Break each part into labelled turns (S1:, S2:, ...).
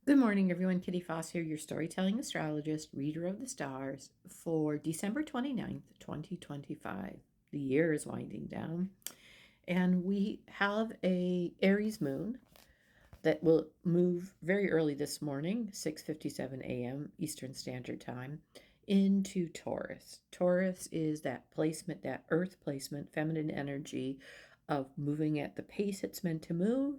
S1: Good morning, everyone. Kitty Foss here, your storytelling astrologist, reader of the stars for December 29th, 2025. The year is winding down, and we have a Aries moon that will move very early this morning, 6:57 a.m. Eastern Standard Time, into Taurus. Taurus is that placement, that earth placement, feminine energy of moving at the pace it's meant to move,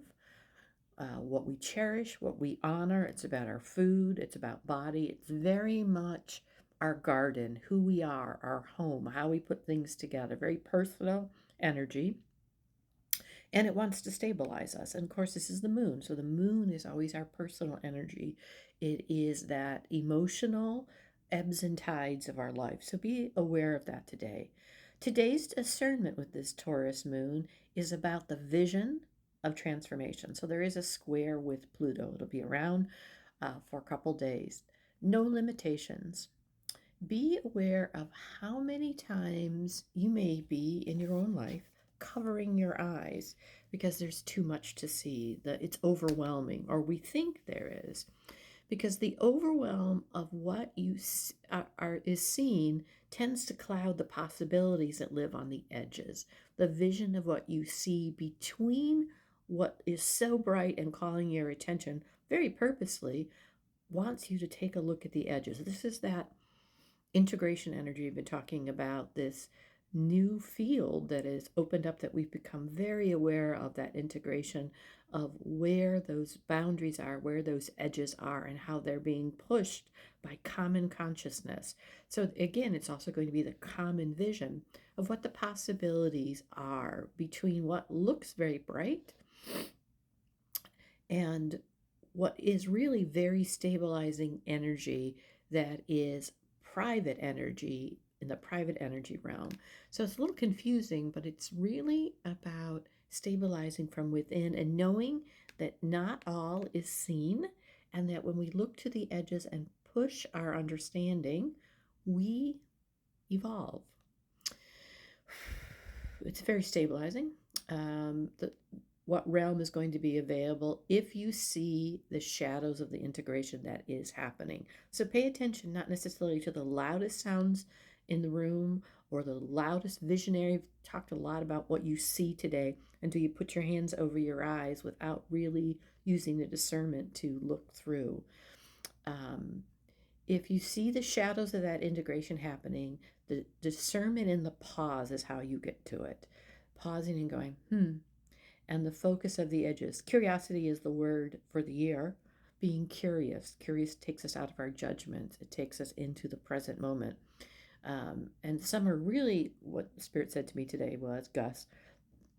S1: what we cherish, what we honor. It's about our food, it's about body. It's very much our garden, who we are, our home, how we put things together. Very personal energy. And it wants to stabilize us. And of course, this is the moon. So the moon is always our personal energy. It is that emotional ebbs and tides of our life. So be aware of that today. Today's discernment with this Taurus moon is about the vision of transformation. So there is a square with Pluto. It'll be around for a couple days. No limitations. Be aware of how many times you may be in your own life covering your eyes because there's too much to see, that it's overwhelming, or we think there is, because the overwhelm of what is seen tends to cloud the possibilities that live on the edges. The vision of what you see between what is so bright and calling your attention very purposely wants you to take a look at the edges. This is that integration energy we've been talking about, this new field that is opened up, that we've become very aware of, that integration of where those boundaries are, where those edges are, and how they're being pushed by common consciousness. So again, it's also going to be the common vision of what the possibilities are between what looks very bright and what is really very stabilizing energy, that is private energy in the private energy realm. So it's a little confusing, but it's really about stabilizing from within and knowing that not all is seen, and that when we look to the edges and push our understanding, we evolve. It's very stabilizing. What realm is going to be available if you see the shadows of the integration that is happening. So pay attention, not necessarily to the loudest sounds in the room or the loudest visionary. We've talked a lot about what you see today, until you put your hands over your eyes without really using the discernment to look through. Um, if you see the shadows of that integration happening, the discernment in the pause is how you get to it. Pausing and going, and the focus of the edges. Curiosity is the word for the year. Being curious. Curious takes us out of our judgments. It takes us into the present moment. And some are really, what the Spirit said to me today was, Gus,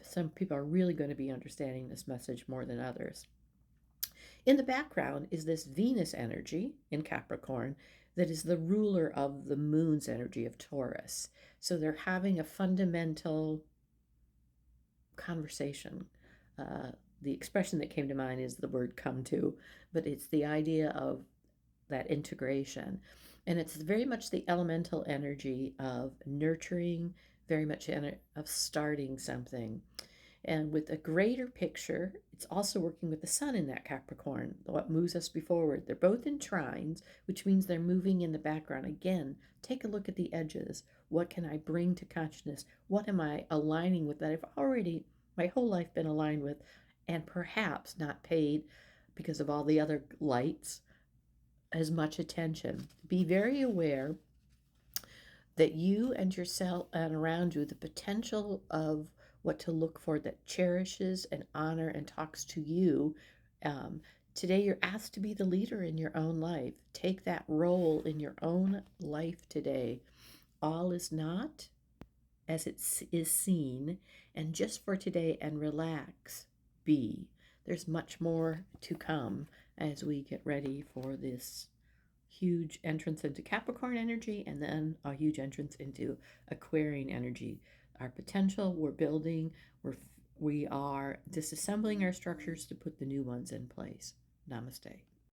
S1: some people are really going to be understanding this message more than others. In the background is this Venus energy in Capricorn that is the ruler of the moon's energy of Taurus. So they're having a fundamental conversation. The expression that came to mind is the word come to, but it's the idea of that integration. And it's very much the elemental energy of nurturing, very much of starting something. And with a greater picture, it's also working with the sun in that Capricorn, what moves us forward. They're both in trines, which means they're moving in the background. Again, take a look at the edges. What can I bring to consciousness? What am I aligning with that I've already, my whole life, been aligned with, and perhaps not paid, because of all the other lights, as much attention? Be very aware that you and yourself and around you, the potential of what to look for that cherishes and honor and talks to you. Um, Today, you're asked to be the leader in your own life. Take that role in your own life today. All is not as it is seen, and just for today, and relax. Be. There's much more to come as we get ready for this huge entrance into Capricorn energy, and then a huge entrance into Aquarian energy. Our potential, we're building, we are disassembling our structures to put the new ones in place. Namaste.